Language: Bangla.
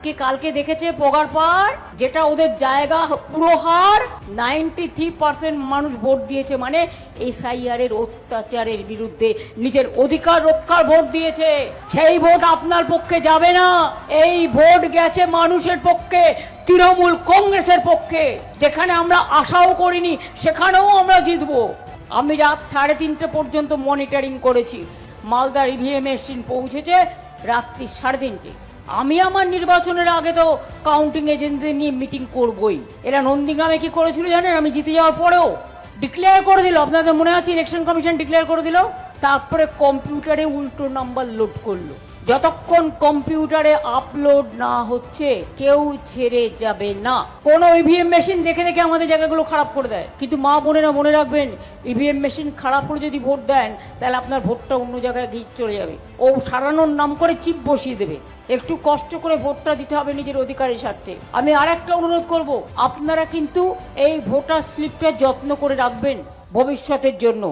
কি কালকে দেখেছে পোগারপাড়, যেটা ওদের জায়গা পুরো হার। 93% মানুষ ভোট দিয়েছে, মানে এসআইআর এর অত্যাচারের বিরুদ্ধে নিজের অধিকার রক্ষার ভোট দিয়েছে। সেই ভোট আপনার পক্ষে যাবে না, এই ভোট গেছে মানুষের পক্ষে, তৃণমূল কংগ্রেসের পক্ষে। যেখানে আমরা আশাও করিনি সেখানেও আমরা জিতবো। আমি রাত 3:30 পর্যন্ত মনিটরিং করেছি। মালদার ইভিএম মেশিন পৌঁছেছে রাত্রি 3:30। আমি আমার নির্বাচনের আগে তো কাউন্টিং এজেন্টদের নিয়ে মিটিং করবই। এরা নন্দীগ্রামে কি করেছিল জানেন? আমি জিতে যাওয়ার পরেও ডিক্লেয়ার করে দিল, আপনাদের মনে আছে ইলেকশন কমিশন ডিক্লেয়ার করে দিল, তারপরে কম্পিউটারে উল্টো নাম্বার লোড করলো। যতক্ষণ কম্পিউটারে আপলোড না হচ্ছে কেউ ছেড়ে যাবে না। কোন ইভিএম মেশিন দেখে দেখে আমাদের জায়গাগুলো খারাপ করে দেয়, কিন্তু মা বোনেরা মনে রাখবেন, ইভিএম মেশিন খারাপ করে যদি ভোট দেন তাহলে আপনার ভোটটা অন্য জায়গায় গিয়ে চলে যাবে। ও সারানোর নাম করে চিপ বসিয়ে দেবে। একটু কষ্ট করে ভোটটা দিতে হবে নিজের অধিকারের স্বার্থে। আমি আরেকটা অনুরোধ করব, আপনারা কিন্তু এই ভোটার স্লিপটা যত্ন করে রাখবেন ভবিষ্যতের জন্য।